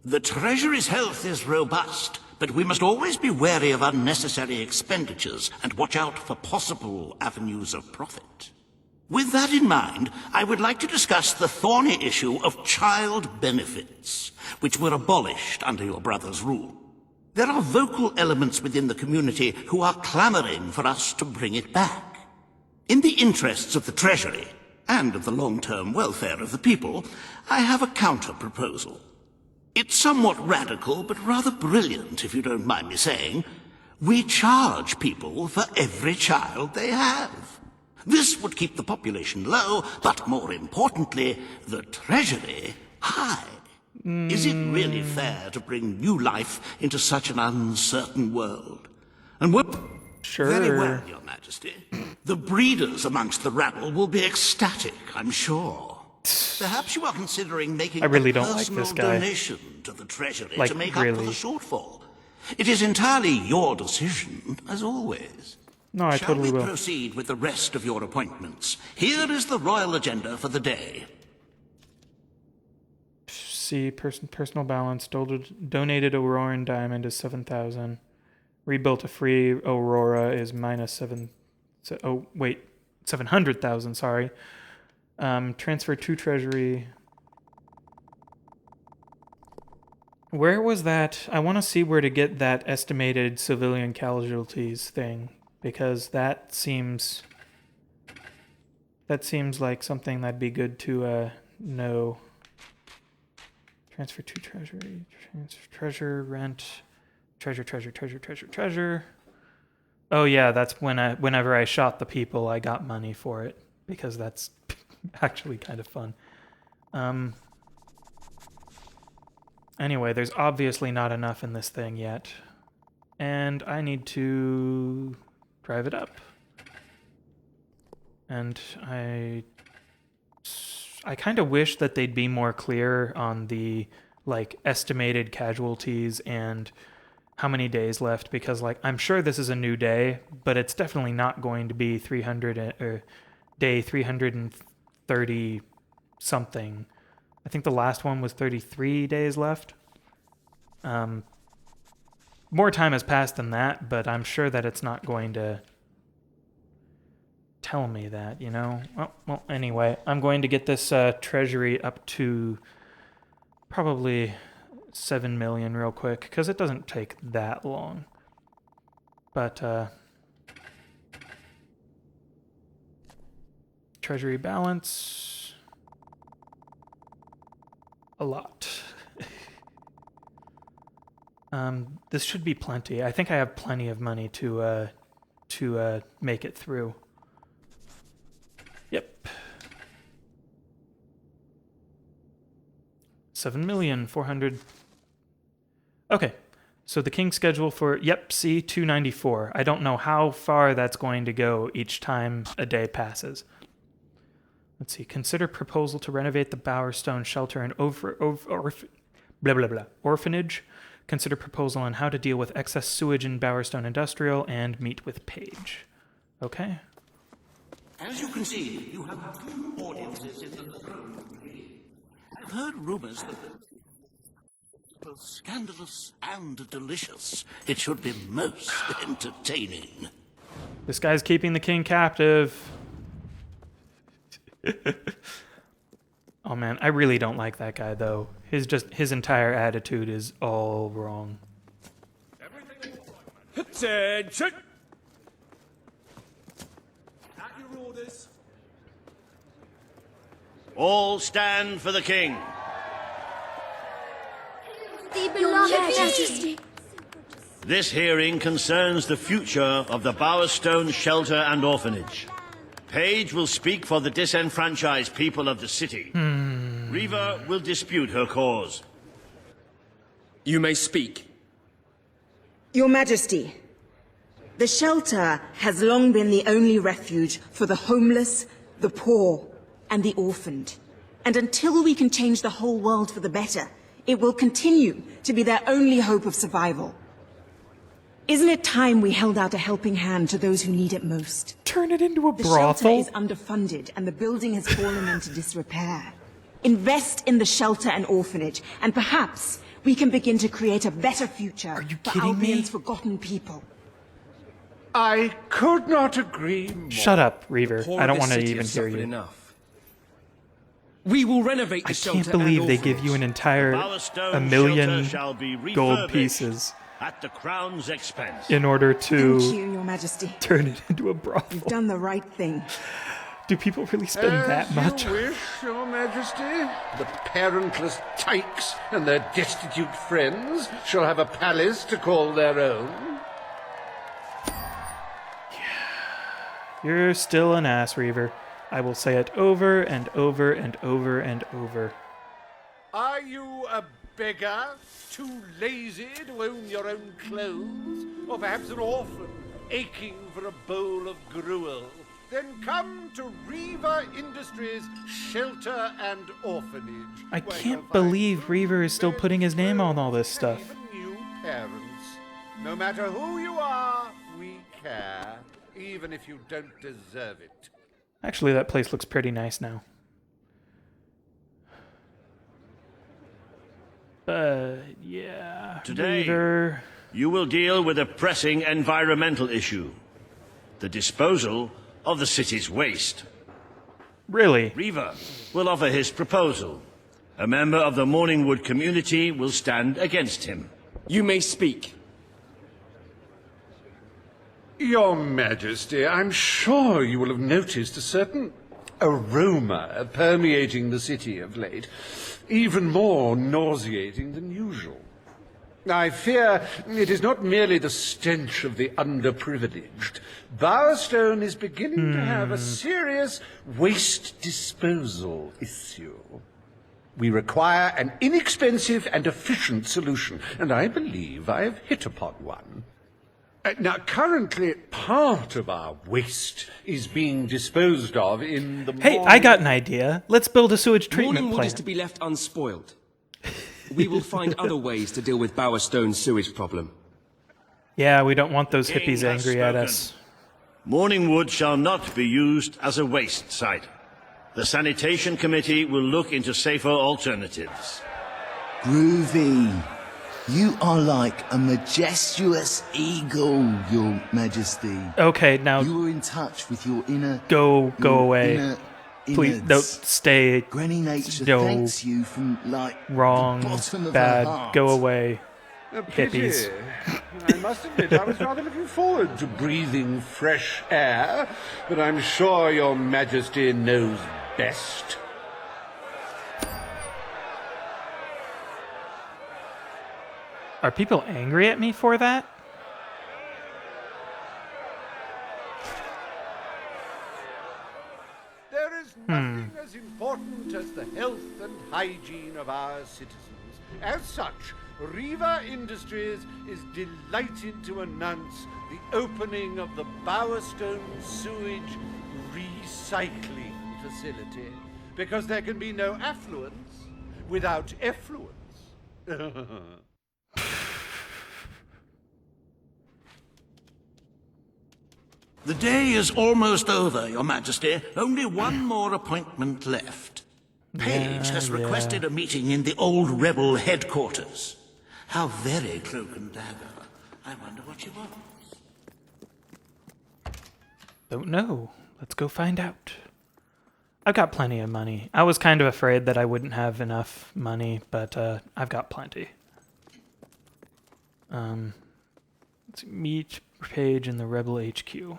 The Treasury's health is robust, but we must always be wary of unnecessary expenditures and watch out for possible avenues of profit. With that in mind, I would like to discuss the thorny issue of child benefits, which were abolished under your brother's rule. There are vocal elements within the community who are clamoring for us to bring it back. In the interests of the Treasury, and of the long-term welfare of the people, I have a counter-proposal. It's somewhat radical, but rather brilliant, if you don't mind me saying. We charge people for every child they have. This would keep the population low, but more importantly, the Treasury high. Is it really fair to bring new life into such an uncertain world? And what? Sure. Very well, Your Majesty. The breeders amongst the rabble will be ecstatic, I'm sure. Perhaps you are considering making I really a don't like personal this guy. donation to the Treasury Like, to make up for really. the shortfall. It is entirely your decision, as always. No, I Shall totally we will. proceed with the rest of your appointments? Here is the royal agenda for the day. See, personal balance. Donated Auroran Diamond is 7,000. Rebuilt a free Aurora is -7. Oh, wait. 700,000, sorry. Transfer to Treasury. Where was that? I want to see where to get that estimated civilian casualties thing, because that seems like something that'd be good to know. Transfer to Treasury. Treasure, rent. Treasure. Oh yeah, that's whenever I shot the people, I got money for it, because that's actually kind of fun. Anyway, there's obviously not enough in this thing yet, and I need to drive it up. And I kind of wish that they'd be more clear on the like estimated casualties and how many days left, because like I'm sure this is a new day, but it's definitely not going to be 300 or day 330 something. I think the last one was 33 days left. More time has passed than that, but I'm sure that it's not going to tell me that, you know? Well, anyway, I'm going to get this treasury up to probably 7 million real quick, because it doesn't take that long. But, treasury balance, a lot. This should be plenty. I think I have plenty of money to make it through. Yep. 7,400,000. Okay. So the king's schedule for, yep, see, 294. I don't know how far that's going to go each time a day passes. Let's see. Consider proposal to renovate the Bowerstone shelter and orphanage. Consider proposal on how to deal with excess sewage in Bowerstone Industrial, and meet with Paige. Okay. As you can see, you have two audiences in the throne room. I've heard rumors that both scandalous and delicious. It should be most entertaining. This guy's keeping the king captive. Oh man, I really don't like that guy though. His entire attitude is all wrong. Attention! At your orders. All stand for the king. Your Majesty. This hearing concerns the future of the Bowerstone Shelter and Orphanage. Paige will speak for the disenfranchised people of the city. Reaver will dispute her cause. You may speak. Your Majesty, the shelter has long been the only refuge for the homeless, the poor, and the orphaned. And until we can change the whole world for the better, it will continue to be their only hope of survival. Isn't it time we held out a helping hand to those who need it most? Turn it into a The shelter brothel? is underfunded and the building has fallen into disrepair. Invest in the shelter and orphanage, and perhaps we can begin to create a better future Are you for kidding me? Albion's forgotten people. I could not agree more. Shut up, Reaver. Poor I don't of want this to city even have hear suffered you. Enough. We will renovate the I shelter can't believe and they give you an orphanage. entire Bowerstone a million shelter shall be gold refurbished pieces at the Crown's expense. in order Thank to you, Your Majesty. turn it into a brothel. You've done the right thing. Do people really spend that much? You wish, Your Majesty. The parentless tykes and their destitute friends shall have a palace to call their own. You're still an ass, Reaver. I will say it over and over and over and over. Are you a beggar, too lazy to own your own clothes? Or perhaps an orphan, aching for a bowl of gruel? Then come to Reaver Industries Shelter and Orphanage. I where can't you'll find believe Reaver is still food, putting his name on clothes, all this and stuff. even new parents. No matter who you are, we care, even if you don't deserve it. Actually, that place looks pretty nice now. Yeah. Today, Reaver. you will deal with a pressing environmental issue. The disposal of the city's waste. Really? Reaver will offer his proposal. A member of the Morningwood community will stand against him. You may speak. Your Majesty, I'm sure you will have noticed a certain aroma permeating the city of late, even more nauseating than usual. I fear it is not merely the stench of the underprivileged. Bowerstone is beginning to have a serious waste disposal issue. We require an inexpensive and efficient solution, and I believe I have hit upon one. Now, currently, part of our waste is being disposed of in the Hey, I got an idea. Let's build a sewage treatment Morningwood is plant. to be left unspoiled. We will find other ways to deal with Bowerstone's sewage problem. Yeah, we don't want those King hippies has angry at spoken. us. Morningwood shall not be used as a waste site. The sanitation committee will look into safer alternatives. Groovy. You are like a majestuous eagle, Your Majesty. Okay, now You were in touch with your inner... go your away. inner Please, innards. don't stay. Granny Nature No. thanks you from, like, Wrong, the bottom of her bad, heart. go away. A pity. Hippies. I must admit, I was rather looking forward to breathing fresh air, but I'm sure Your Majesty knows best. Are people angry at me for that? There is nothing as important as the health and hygiene of our citizens. As such, Reaver Industries is delighted to announce the opening of the Bowerstone Sewage Recycling Facility, because there can be no affluence without effluence. The day is almost over, Your Majesty. Only one more appointment left. Page has requested a meeting in the old rebel headquarters. How very cloak and dagger. I wonder what she wants. Don't know. Let's go find out. I've got plenty of money. I was kind of afraid that I wouldn't have enough money, but I've got plenty. Let's see, meet Page in the Rebel HQ.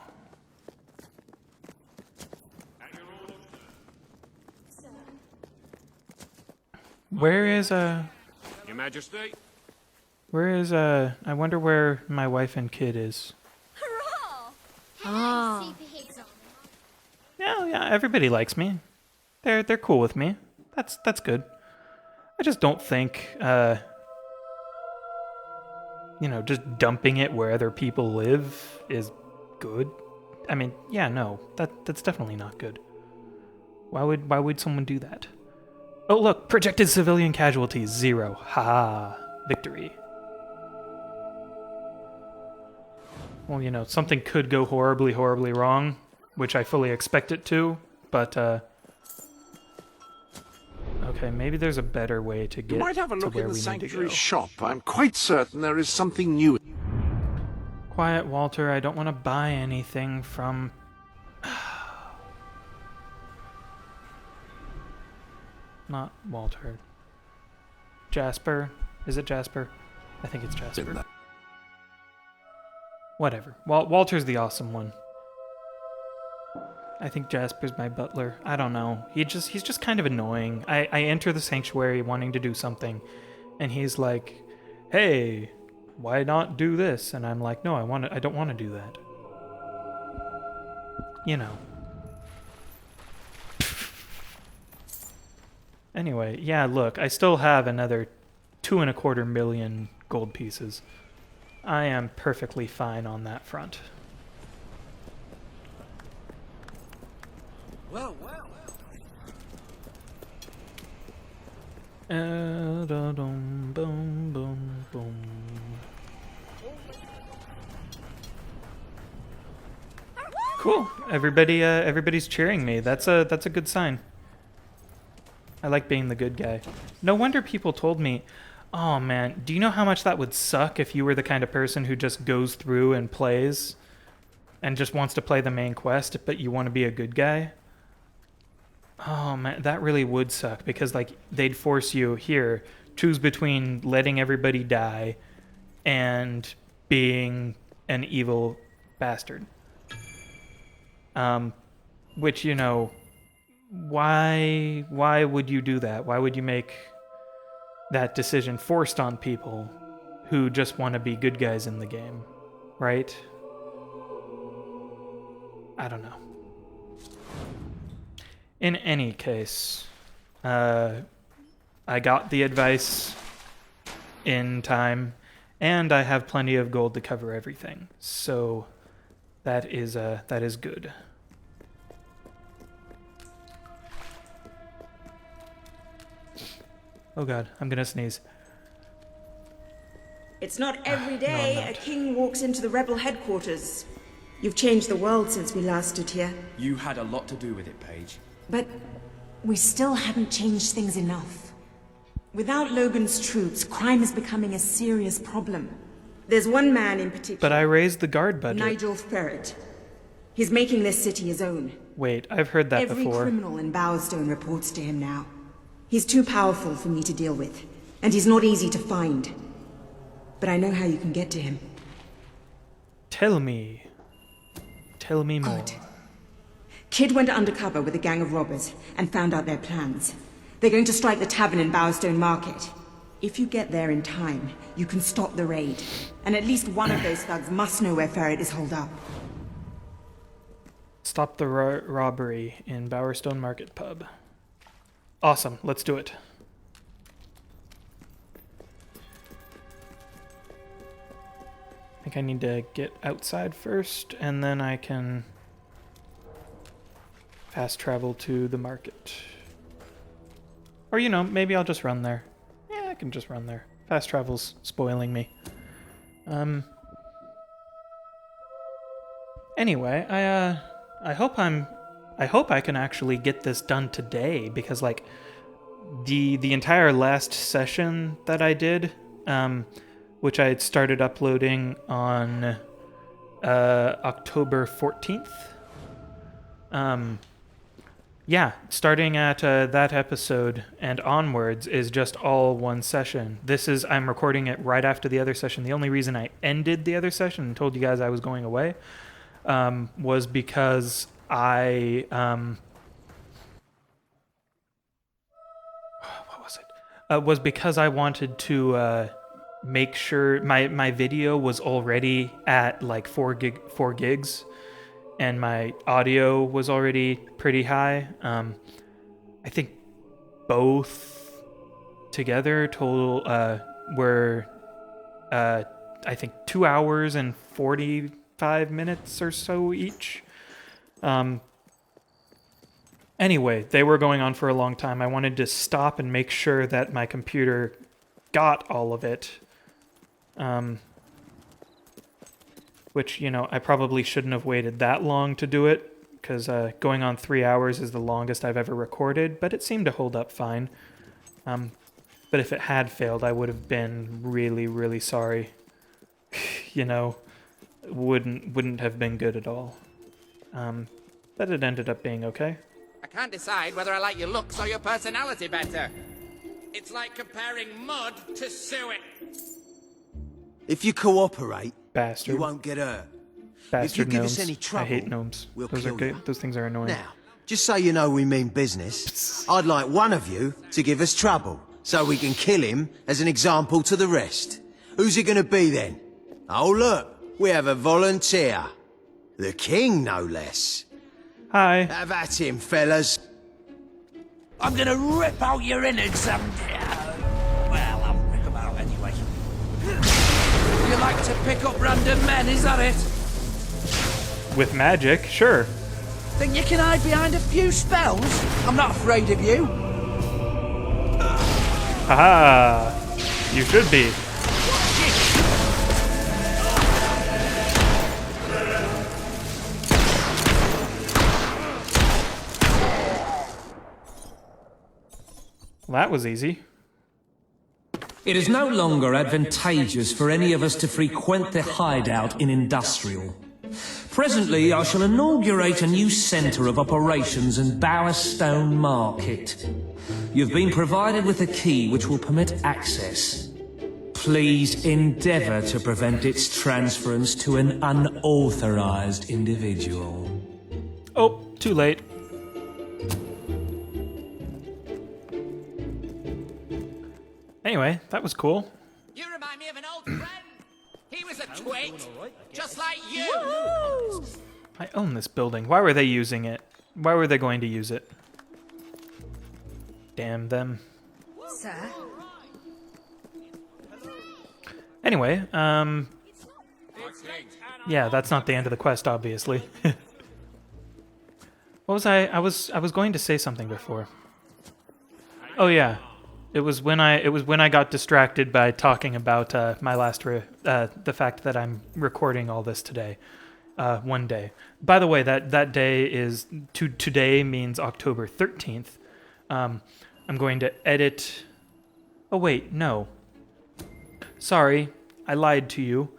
Where is Your Majesty? I wonder where my wife and kid is. Oh. Yeah, everybody likes me. They're cool with me. That's good. I just don't think just dumping it where other people live is good. I mean, yeah, no. That's definitely not good. Why would someone do that? Oh, look, projected civilian casualties 0. Ha, victory. Well, something could go horribly, horribly wrong, which I fully expect it to, but, okay. Okay, maybe there's a better way to get You might have a to look where in the we need to sanctuary go. shop. I'm quite certain there is something new. Quiet, Walter. I don't want to buy anything from... Not Walter. Jasper. Is it Jasper? I think it's Jasper. Whatever. Walter's the awesome one. I think Jasper's my butler. I don't know. He's just kind of annoying. I enter the sanctuary wanting to do something, and he's like, "Hey, why not do this?" And I'm like, "No, I don't want to do that." You know. Anyway, yeah, look, I still have another 2.25 million gold pieces. I am perfectly fine on that front. Well. Boom, boom, boom. Cool. Everybody's cheering me. That's a good sign. I like being the good guy. No wonder people told me, "Oh man, do you know how much that would suck if you were the kind of person who just goes through and plays and just wants to play the main quest, but you want to be a good guy?" Oh man, that really would suck because like they'd force you here, choose between letting everybody die and being an evil bastard. Which, you know, why would you do that? Why would you make that decision forced on people who just want to be good guys in the game, right? I don't know. In any case, I got the advice in time, and I have plenty of gold to cover everything. So that is good. Oh god, I'm gonna sneeze. It's not every I'm day not. a king walks into the rebel headquarters. You've changed the world since we last stood here. You had a lot to do with it, Paige. But we still haven't changed things enough. Without Logan's troops, crime is becoming a serious problem. There's one man in particular. But I raised the guard budget. Nigel Ferret. He's making this city his own. Wait, I've heard that Every before. criminal in Bowerstone reports to him now. He's too powerful for me to deal with, and he's not easy to find. But I know how you can get to him. Tell me. Tell me more. Good. Kid went undercover with a gang of robbers and found out their plans. They're going to strike the tavern in Bowerstone Market. If you get there in time, you can stop the raid. And at least one of those thugs must know where Ferret is holed up. Stop the robbery in Bowerstone Market Pub. Awesome, let's do it. I think I need to get outside first, and then I can fast travel to the market. Or, you know, maybe I'll just run there. Yeah, I can just run there. Fast travel's spoiling me. Anyway, I hope I can actually get this done today, because like the entire last session that I did, which I had started uploading on October 14th. Yeah, starting at that episode and onwards is just all one session. I'm recording it right after the other session. The only reason I ended the other session and told you guys I was going away was because what was it? Was because I wanted to make sure my video was already at like 4 gigs, and my audio was already pretty high. I think both together total were I think 2 hours and 45 minutes or so each. Anyway, they were going on for a long time. I wanted to stop and make sure that my computer got all of it. Which, you know, I probably shouldn't have waited that long to do it, because going on 3 hours is the longest I've ever recorded, but it seemed to hold up fine. But if it had failed, I would have been really, really sorry. You know, wouldn't have been good at all. But it ended up being okay. I can't decide whether I like your looks or your personality better. It's like comparing mud to suet. If you cooperate, Bastard. you won't get hurt. Bastard if you give gnomes. us any trouble, I hate gnomes. we'll Those are kill good. you. Those things are annoying. Now, just so you know we mean business, I'd like one of you to give us trouble, so we can kill him as an example to the rest. Who's it gonna be then? Oh look, we have a volunteer. The king, no less. Hi. Have at him, fellas. I'm gonna rip out your innards well, I'll rip them out anyway. You like to pick up random men, is that it? With magic, sure. Think you can hide behind a few spells? I'm not afraid of you. Haha. You should be. Well, that was easy. It is no longer advantageous for any of us to frequent the hideout in Industrial. Presently, I shall inaugurate a new centre of operations in Bowerstone Market. You've been provided with a key which will permit access. Please endeavour to prevent its transference to an unauthorised individual. Oh, too late. Anyway, that was cool. You remind me of an old friend. He was a twit, just like you. I own this building. Why were they using it? Why were they going to use it? Damn them. Sir? Anyway, yeah, that's not the end of the quest, obviously. What was I was going to say something before. Oh yeah. It was when I got distracted by talking about my last the fact that I'm recording all this today, one day. By the way, that day is today means October 13th. I'm going to edit. Oh wait, no. Sorry, I lied to you.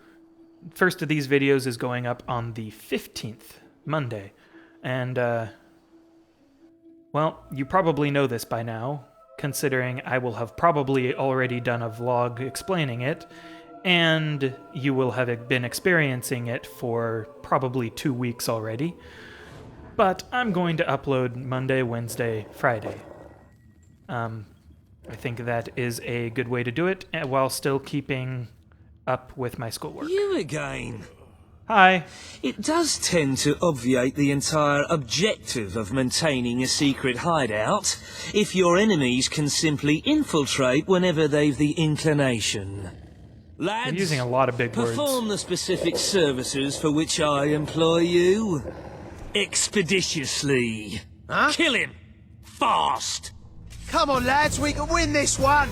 First of these videos is going up on the 15th, Monday, and well, you probably know this by now, considering I will have probably already done a vlog explaining it, and you will have been experiencing it for probably 2 weeks already. But I'm going to upload Monday, Wednesday, Friday. I think that is a good way to do it, while still keeping up with my schoolwork. You again. Hi. It does tend to obviate the entire objective of maintaining a secret hideout if your enemies can simply infiltrate whenever they've the inclination. Lads, I'm using a lot of big words. perform the specific services for which I employ you expeditiously. Huh? Kill him fast. Come on, lads, we can win this one!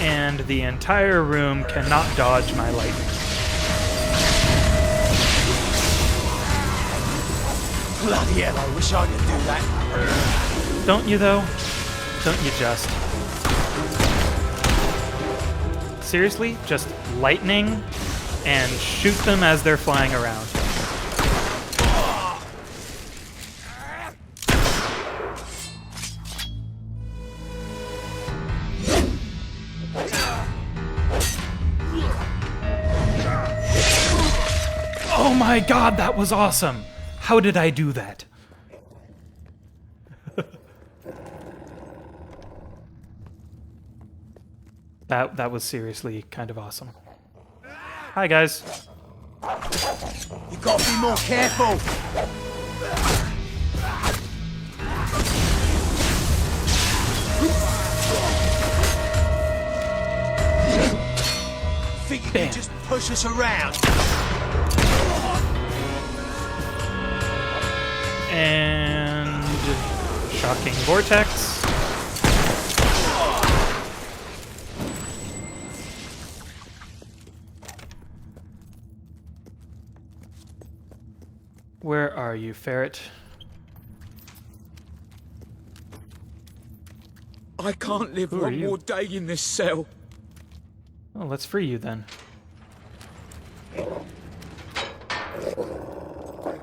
And the entire room cannot dodge my lightning. Bloody hell, I wish I could do that. Don't you, though? Don't you just? Seriously? Just lightning and shoot them as they're flying around. Oh my god, that was awesome! How did I do that? That was seriously kind of awesome. Hi guys. You gotta be more careful! Think you can just push us around? And shocking vortex. Where are you, ferret? I can't live Who are one you? more day in this cell. Oh, let's free you then.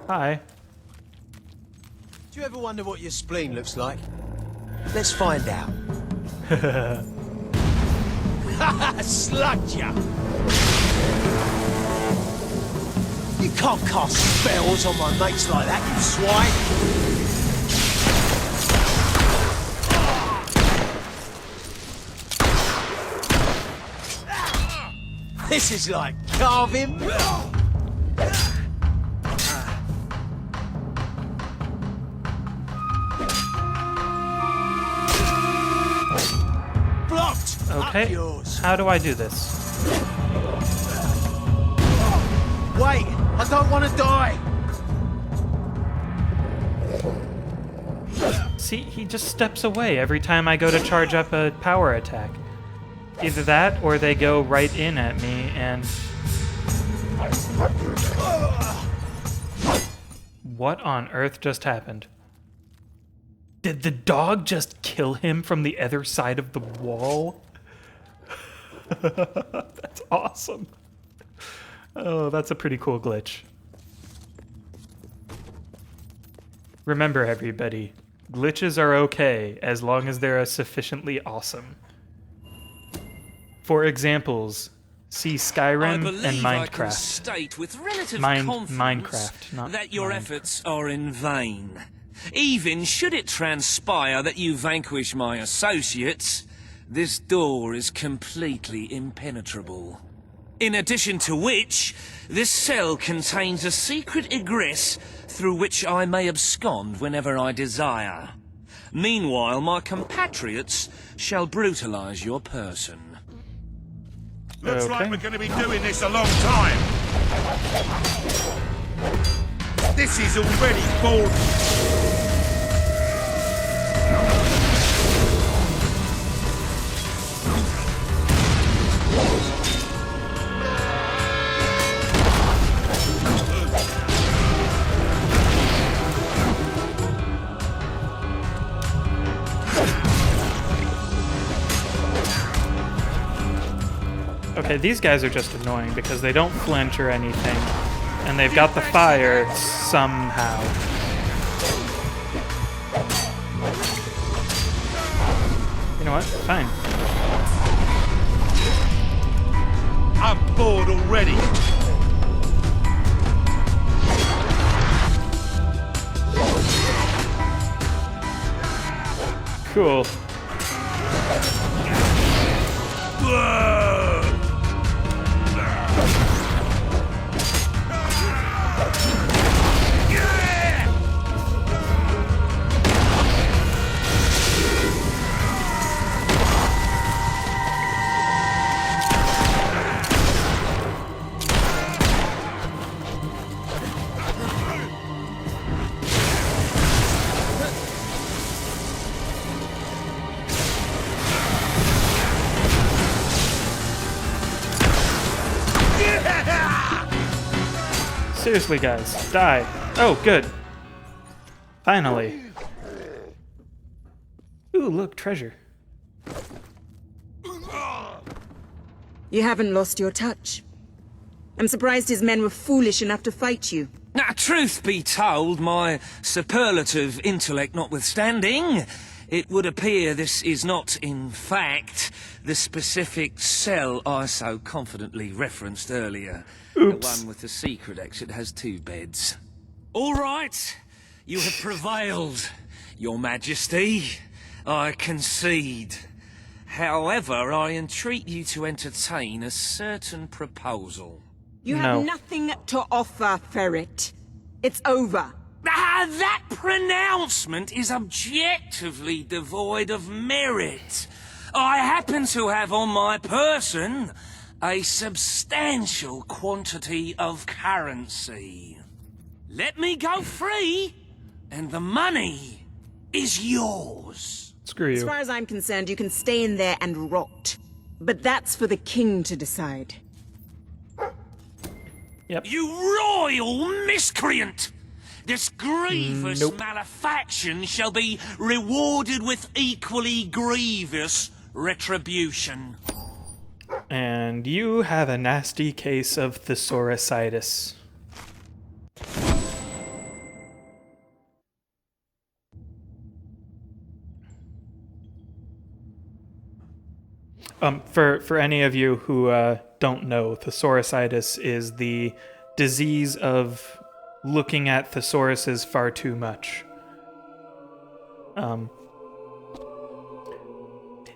Hi. Do you ever wonder what your spleen looks like? Let's find out. Slugged ya! You can't cast spells on my mates like that, you swine! This is like carving. Blocked! Okay. Up yours. How do I do this? Wait! I don't want to die! See, he just steps away every time I go to charge up a power attack. Either that, or they go right in at me and... What on earth just happened? Did the dog just kill him from the other side of the wall? That's awesome. Oh, that's a pretty cool glitch. Remember, everybody, glitches are okay as long as they're sufficiently awesome. For examples, see Skyrim and I can Minecraft. state with relative confidence Minecraft, not that your Minecraft. efforts are in vain. Even should it transpire that you vanquish my associates, this door is completely impenetrable. In addition to which, this cell contains a secret egress through which I may abscond whenever I desire. Meanwhile, my compatriots shall brutalize your person. Looks Okay. like we're going to be doing this a long time. This is already boring. Okay, these guys are just annoying because they don't flinch or anything. And they've got the fire somehow. You know what? Fine. I'm bored already. Cool. Seriously, guys, die. Oh, good. Finally. Ooh, look, treasure. You haven't lost your touch. I'm surprised his men were foolish enough to fight you. Now, truth be told, my superlative intellect notwithstanding, it would appear this is not, in fact, the specific cell I so confidently referenced earlier. Oops. The one with the secret exit has 2 beds. All right, you have prevailed, Your Majesty. I concede. However, I entreat you to entertain a certain proposal. You No. have nothing to offer, Ferret. It's over. Ah, that pronouncement is objectively devoid of merit. I happen to have on my person a substantial quantity of currency. Let me go free, and the money is yours. Screw As you. far as I'm concerned, you can stay in there and rot. But that's for the king to decide. Yep. You royal miscreant! This grievous malefaction shall be rewarded with equally grievous retribution. And you have a nasty case of thesaurus-itis. For any of you who don't know, thesaurus-itis is the disease of looking at thesauruses far too much.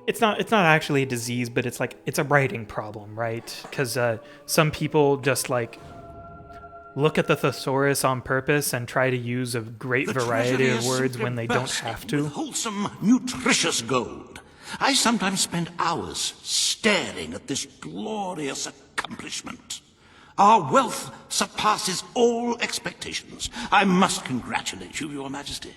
It's not actually a disease, but it's a writing problem, right? Because some people just like look at the thesaurus on purpose and try to use a great variety of words when they don't have to. With wholesome, nutritious gold. I sometimes spend hours staring at this glorious accomplishment. Our wealth surpasses all expectations. I must congratulate you, Your Majesty.